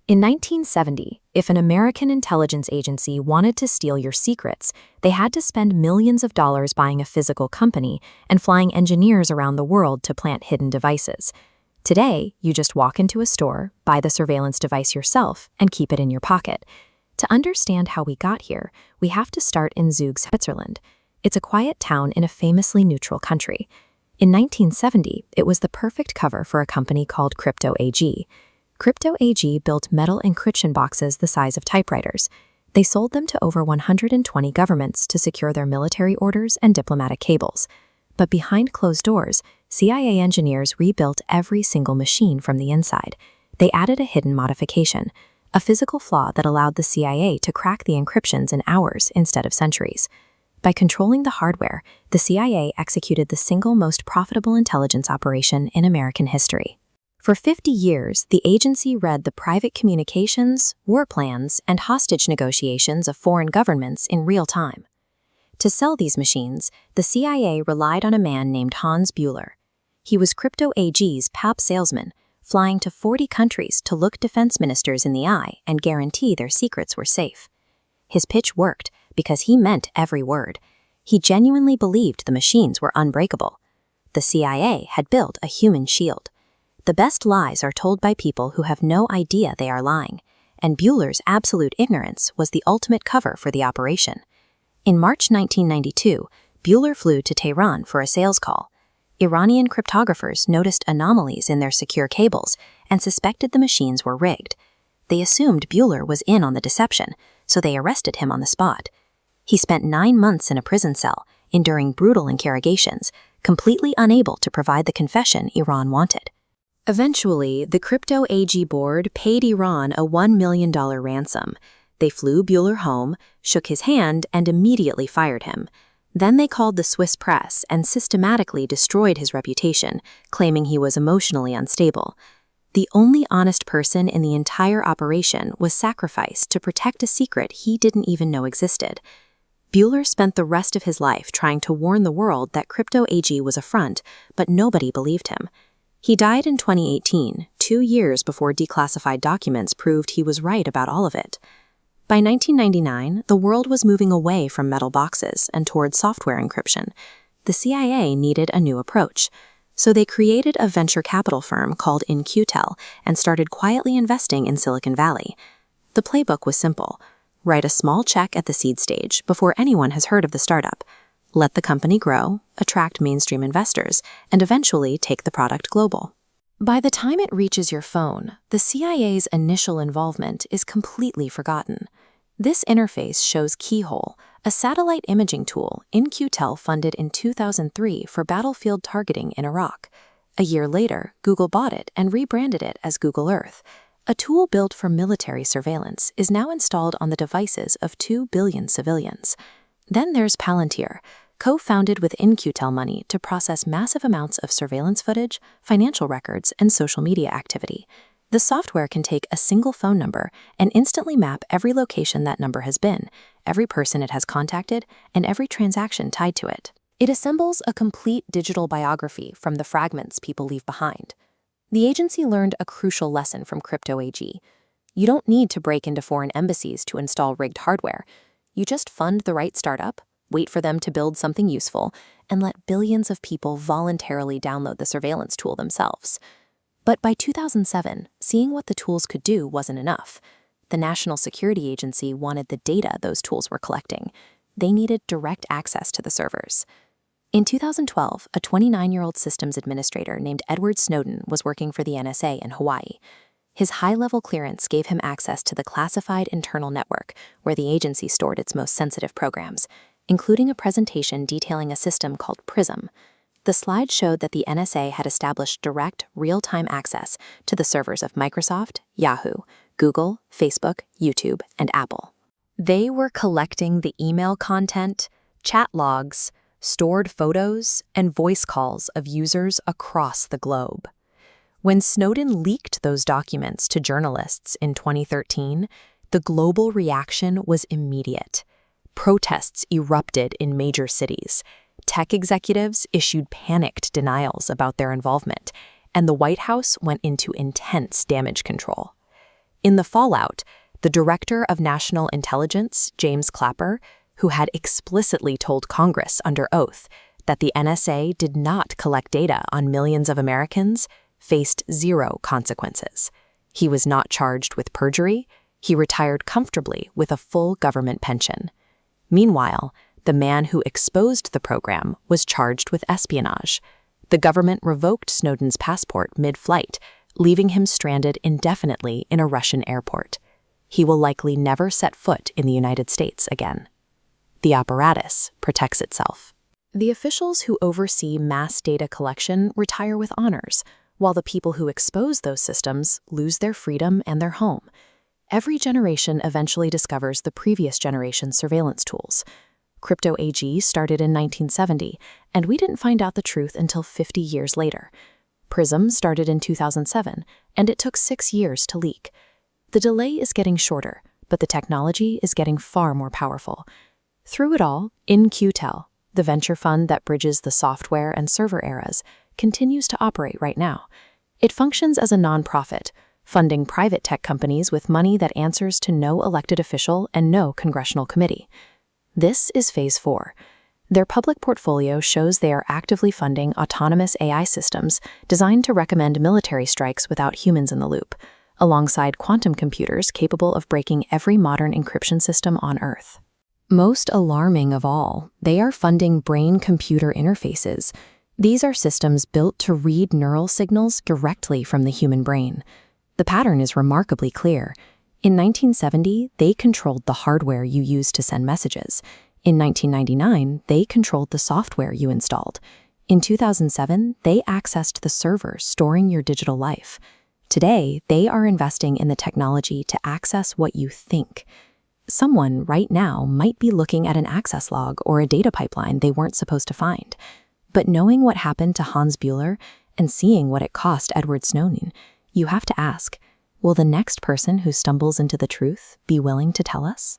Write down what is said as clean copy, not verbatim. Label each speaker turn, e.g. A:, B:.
A: In 1970, if an American intelligence agency wanted to steal your secrets, they had to spend millions of dollars buying a physical company and flying engineers around the world to plant hidden devices. Today, you just walk into a store, buy the surveillance device yourself, and keep it in your pocket. To understand how we got here, we have to start in Zug, Switzerland. It's a quiet town in a famously neutral country. In 1970, it was the perfect cover for a company called Crypto AG. Crypto AG built metal encryption boxes the size of typewriters. They sold them to over 120 governments to secure their military orders and diplomatic cables. But behind closed doors, CIA engineers rebuilt every single machine from the inside. They added a hidden modification, a physical flaw that allowed the CIA to crack the encryptions in hours instead of centuries. By controlling the hardware, the CIA executed the single most profitable intelligence operation in American history. For 50 years, the agency read the private communications, war plans, and hostage negotiations of foreign governments in real time. To sell these machines, the CIA relied on a man named Hans Buehler. He was Crypto AG's top salesman, flying to 40 countries to look defense ministers in the eye and guarantee their secrets were safe. His pitch worked because he meant every word. He genuinely believed the machines were unbreakable. The CIA had built a human shield. The best lies are told by people who have no idea they are lying, and Buehler's absolute ignorance was the ultimate cover for the operation. In March 1992, Buehler flew to Tehran for a sales call. Iranian cryptographers noticed anomalies in their secure cables and suspected the machines were rigged. They assumed Buehler was in on the deception, so they arrested him on the spot. He spent 9 months in a prison cell, enduring brutal interrogations, completely unable to provide the confession Iran wanted. Eventually, the Crypto AG board paid Iran a $1 million ransom. They flew Buehler home, shook his hand, and immediately fired him. Then they called the Swiss press and systematically destroyed his reputation, claiming he was emotionally unstable. The only honest person in the entire operation was sacrificed to protect a secret he didn't even know existed. Buehler spent the rest of his life trying to warn the world that Crypto AG was a front, but nobody believed him. He died in 2018, 2 years before declassified documents proved he was right about all of it. By 1999, the world was moving away from metal boxes and towards software encryption. The CIA needed a new approach, so they created a venture capital firm called In-Q-Tel and started quietly investing in Silicon Valley. The playbook was simple. Write a small check at the seed stage before anyone has heard of the startup. Let the company grow, attract mainstream investors, and eventually take the product global. By the time it reaches your phone, the CIA's initial involvement is completely forgotten. This interface shows Keyhole, a satellite imaging tool In-Q-Tel funded in 2003 for battlefield targeting in Iraq. A year later, Google bought it and rebranded it as Google Earth. A tool built for military surveillance is now installed on the devices of 2 billion civilians. Then there's Palantir, co-founded with In-Q-Tel money to process massive amounts of surveillance footage, financial records, and social media activity. The software can take a single phone number and instantly map every location that number has been, every person it has contacted, and every transaction tied to it. It assembles a complete digital biography from the fragments people leave behind. The agency learned a crucial lesson from Crypto AG. You don't need to break into foreign embassies to install rigged hardware. You just fund the right startup, wait for them to build something useful, and let billions of people voluntarily download the surveillance tool themselves. But by 2007, seeing what the tools could do wasn't enough. The National Security Agency wanted the data those tools were collecting. They needed direct access to the servers. In 2012, a 29-year-old systems administrator named Edward Snowden was working for the NSA in Hawaii. His high-level clearance gave him access to the classified internal network, where the agency stored its most sensitive programs, including a presentation detailing a system called PRISM. The slide showed that the NSA had established direct, real-time access to the servers of Microsoft, Yahoo, Google, Facebook, YouTube, and Apple. They were collecting the email content, chat logs, stored photos, and voice calls of users across the globe. When Snowden leaked those documents to journalists in 2013, the global reaction was immediate. Protests erupted in major cities. Tech executives issued panicked denials about their involvement, and the White House went into intense damage control. In the fallout, the Director of National Intelligence, James Clapper, who had explicitly told Congress under oath that the NSA did not collect data on millions of Americans, faced zero consequences. He was not charged with perjury. He retired comfortably with a full government pension. Meanwhile, the man who exposed the program was charged with espionage. The government revoked Snowden's passport mid-flight, leaving him stranded indefinitely in a Russian airport. He will likely never set foot in the United States again. The apparatus protects itself. The officials who oversee mass data collection retire with honors, while the people who expose those systems lose their freedom and their home. Every generation eventually discovers the previous generation's surveillance tools. Crypto AG started in 1970, and we didn't find out the truth until 50 years later. Prism started in 2007, and it took 6 years to leak. The delay is getting shorter, but the technology is getting far more powerful. Through it all, InQtel, the venture fund that bridges the software and server eras, continues to operate right now. It functions as a nonprofit, funding private tech companies with money that answers to no elected official and no congressional committee. This is Phase 4. Their public portfolio shows they are actively funding autonomous AI systems designed to recommend military strikes without humans in the loop, alongside quantum computers capable of breaking every modern encryption system on Earth. Most alarming of all, they are funding brain-computer interfaces. These are systems built to read neural signals directly from the human brain. The pattern is remarkably clear. In 1970, they controlled the hardware you used to send messages. In 1999, they controlled the software you installed. In 2007, they accessed the server storing your digital life. Today, they are investing in the technology to access what you think. Someone right now might be looking at an access log or a data pipeline they weren't supposed to find. But knowing what happened to Hans Bueller and seeing what it cost Edward Snowden, you have to ask, will the next person who stumbles into the truth be willing to tell us?